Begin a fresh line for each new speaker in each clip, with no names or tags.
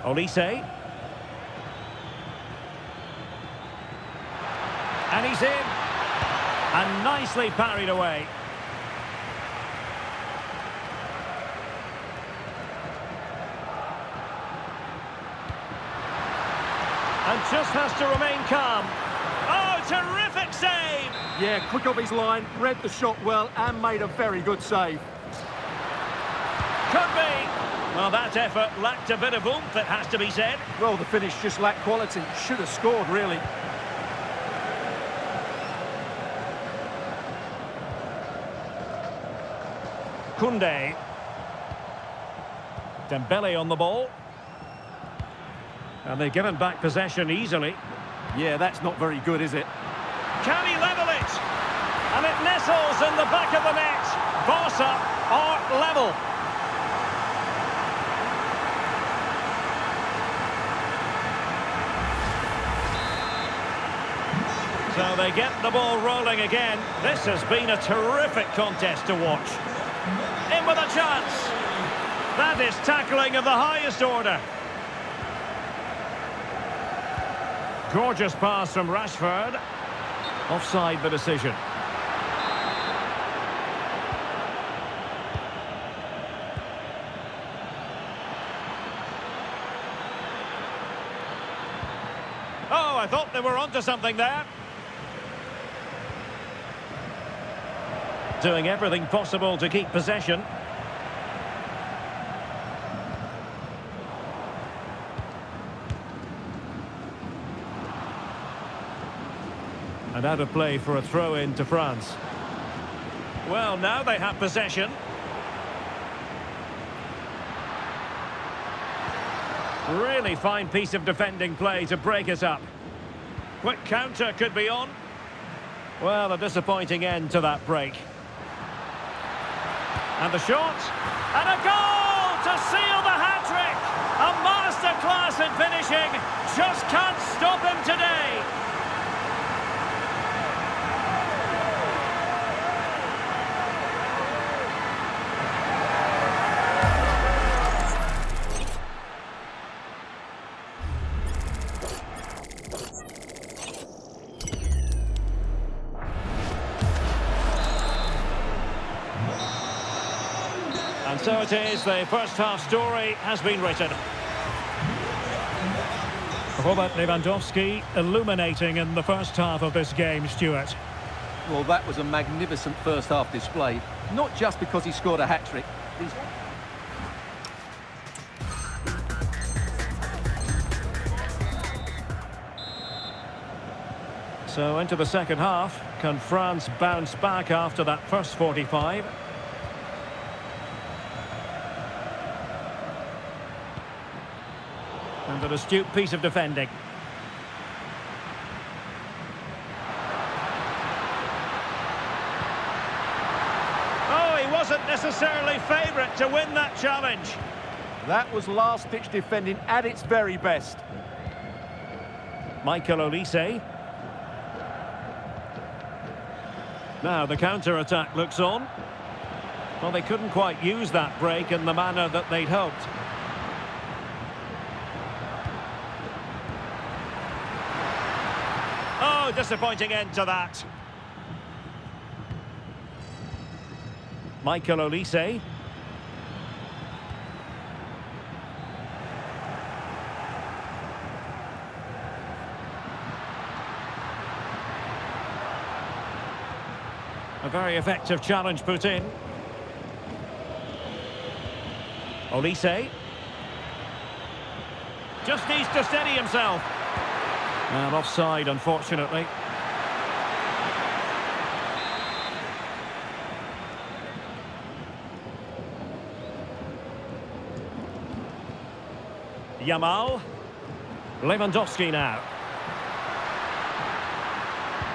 Olise. And he's in. And nicely parried away. And just has to remain calm. Oh, terrific save!
Yeah, quick off his line, read the shot well and made a very good save.
Could be. Well, that effort lacked a bit of oomph, it has to be said.
Well, the finish just lacked quality. Should have scored, really.
Koundé. Dembele on the ball. And they've given back possession easily.
Yeah, that's not very good, is it?
Can he level it? And it nestles in the back of the net. Barca are level. So they get the ball rolling again. This has been a terrific contest to watch. In with a chance. That is tackling of the highest order. Gorgeous pass from Rashford. Offside the decision. Oh, I thought they were onto something there. Doing everything possible to keep possession. And out of play for a throw-in to France. Well, now they have possession. Really fine piece of defending play to break it up. Quick counter could be on. Well, a disappointing end to that break. And the shot. And a goal to seal the hat-trick. A masterclass in finishing. Just can't stop him today. And so it is, the first half story has been written. Robert Lewandowski illuminating in the first half of this game, Stuart.
Well, that was a magnificent first half display. Not just because he scored a hat-trick.
So into the second half, can France bounce back after that first 45? And an astute piece of defending. Oh, he wasn't necessarily favourite to win that challenge.
That was last-ditch defending at its very best.
Michael Olise. Now the counter-attack looks on. Well, they couldn't quite use that break in the manner that they'd hoped. Oh, disappointing end to that. Michael Olise. A very effective challenge put in. Olise. Just needs to steady himself. And offside, unfortunately. Yamal. Lewandowski now.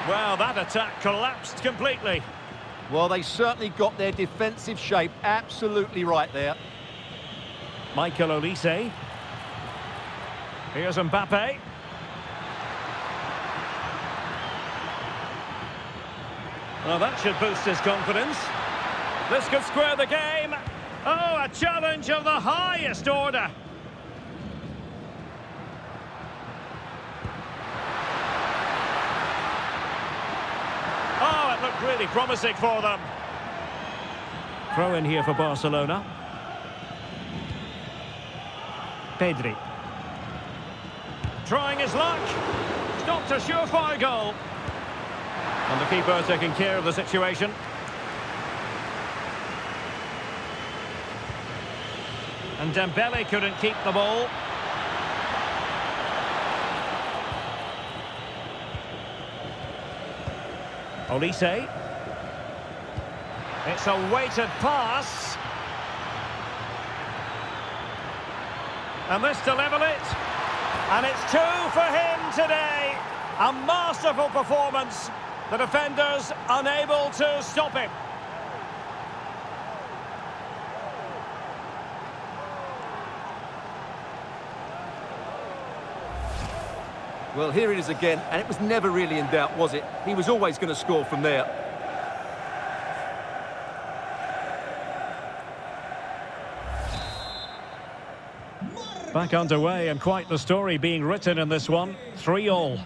Well, that attack collapsed completely.
Well, they certainly got their defensive shape absolutely right there.
Michael Olise. Here's Mbappe. Well, that should boost his confidence. This could square the game. Oh, a challenge of the highest order. really promising for them. Throw in here for Barcelona. Pedri. Trying his luck. Stopped a surefire goal. And the keeper taking care of the situation. And Dembele couldn't keep the ball. Olise. It's a weighted pass. And this to level it. And it's 2 for him today. A masterful performance. The defenders unable to stop him.
Well, here it is again, and it was never really in doubt, was it? He was always going to score from there.
Back underway, and quite the story being written in this one. 3-3.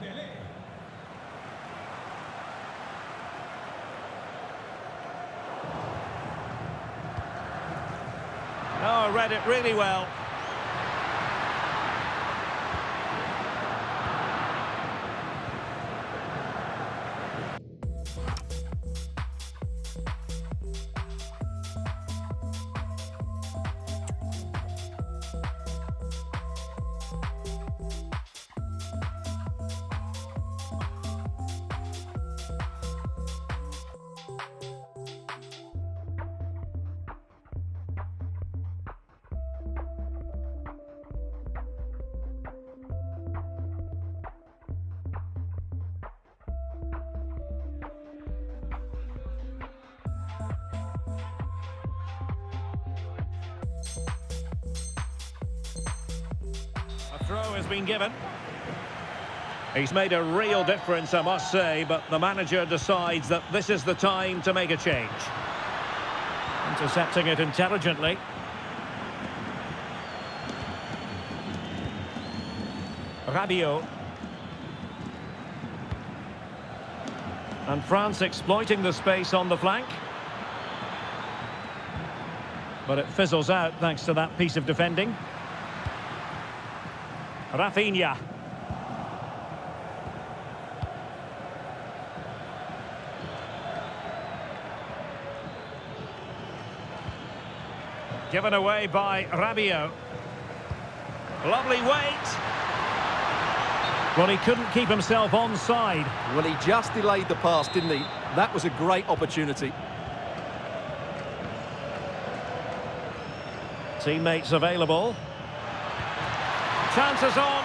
Oh, read it really well. A throw has been given. He's made a real difference, I must say, but the manager decides that this is the time to make a change. Intercepting it intelligently. Rabiot. And France exploiting the space on the flank. But it fizzles out thanks to that piece of defending. Rafinha. Given away by Rabiot. Lovely weight. Well, he couldn't keep himself onside.
Well, he just delayed the pass, didn't he? That was a great opportunity.
Teammates available. Chances on.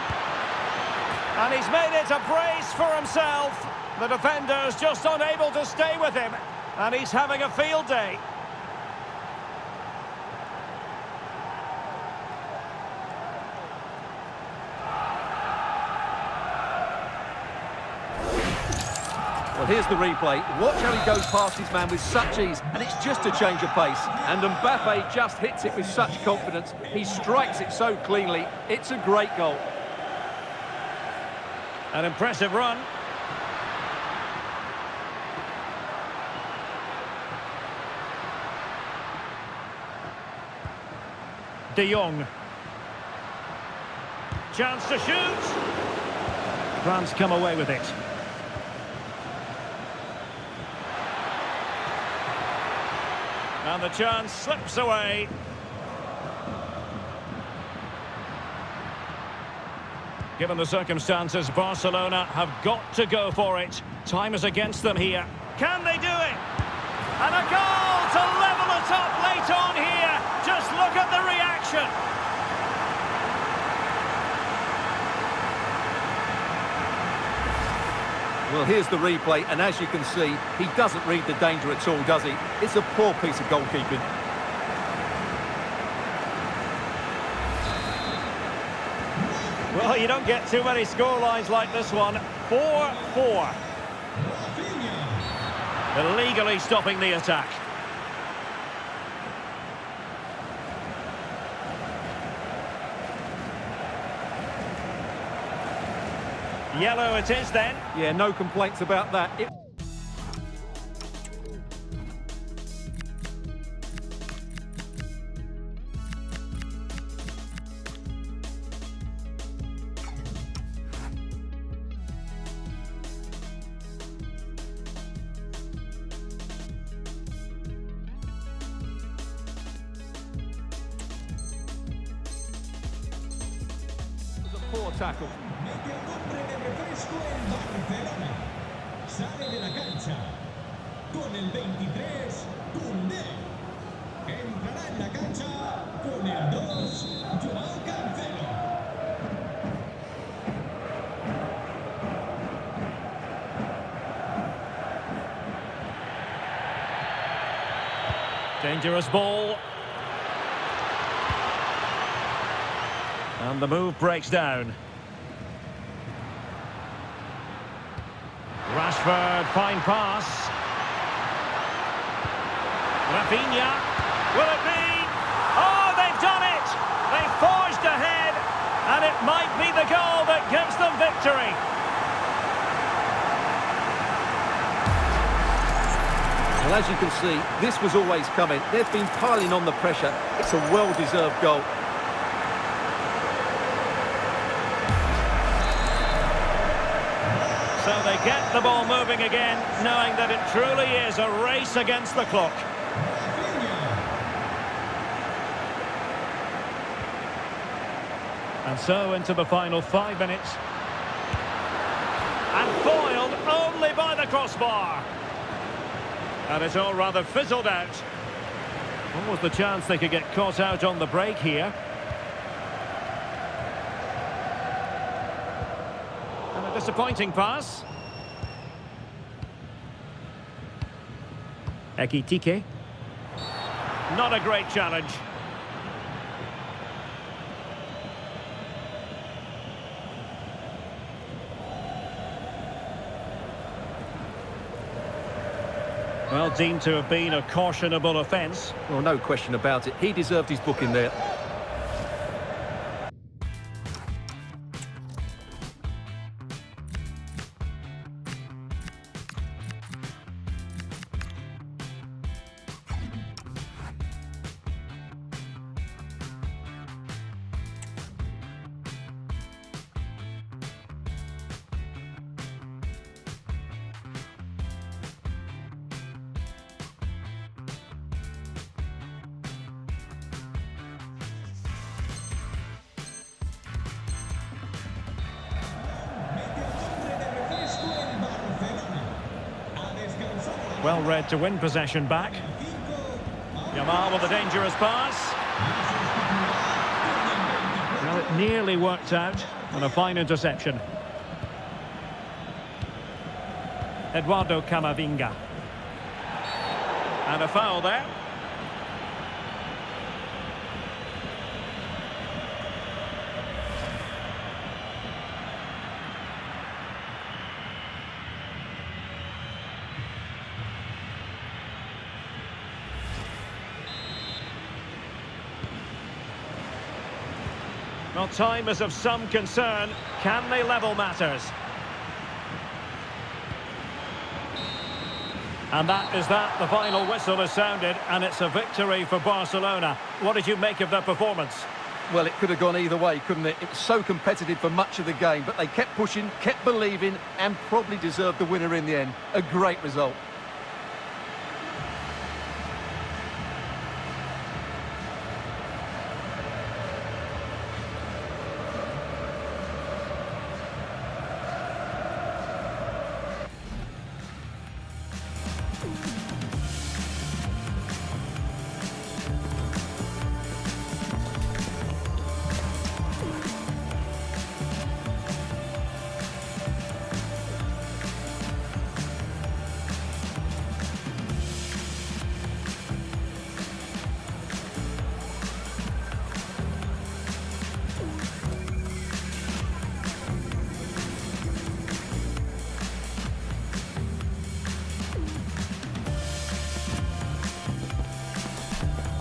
And he's made it a brace for himself. The defender's just unable to stay with him. And he's having a field day.
Well, here's the replay. Watch how he goes past his man with such ease, and it's just a change of pace. And Mbappe just hits it with such confidence. He strikes it so cleanly. It's a great goal.
An impressive run. De Jong. Chance to shoot. France come away with it. And the chance slips away. Given the circumstances, Barcelona have got to go for it. Time is against them here. Can they do it? And a goal to level it up late on here. Just look at the reaction.
Well, here's the replay, and as you can see, he doesn't read the danger at all, does he? It's a poor piece of goalkeeping.
Well, you don't get too many scorelines like this one. 4-4. Illegally stopping the attack. Yellow it is then.
Yeah, no complaints about that. poor tackle.
Mete el nombre de refresco en Barcelona. Sale de la cancha con el 23, Koundé. Entrará en la cancha con el 2, Joao Cancelo.
Dangerous ball. And the move breaks down. Rashford, fine pass. Rafinha. Will it be? Oh, they've done it! They've forged ahead, and it might be the goal that gives them victory.
Well, as you can see, this was always coming. They've been piling on the pressure. It's a well-deserved goal.
So they get the ball moving again, knowing that it truly is a race against the clock. And so into the final 5 minutes. And foiled only by the crossbar. And it's all rather fizzled out. What was the chance they could get caught out on the break here? And a disappointing pass. Ekitike. Not a great challenge. Well, deemed to have been a cautionable offence.
Well, no question about it. He deserved his booking there.
Well read to win possession back. Yamal with a dangerous pass. Well, it nearly worked out on a fine interception. Eduardo Camavinga. And a foul there. Well, time is of some concern. Can they level matters? And that is that. The final whistle has sounded, and it's a victory for Barcelona. What did you make of their performance?
Well, it could have gone either way, couldn't it? It was so competitive for much of the game, but they kept pushing, kept believing, and probably deserved the winner in the end. A great result.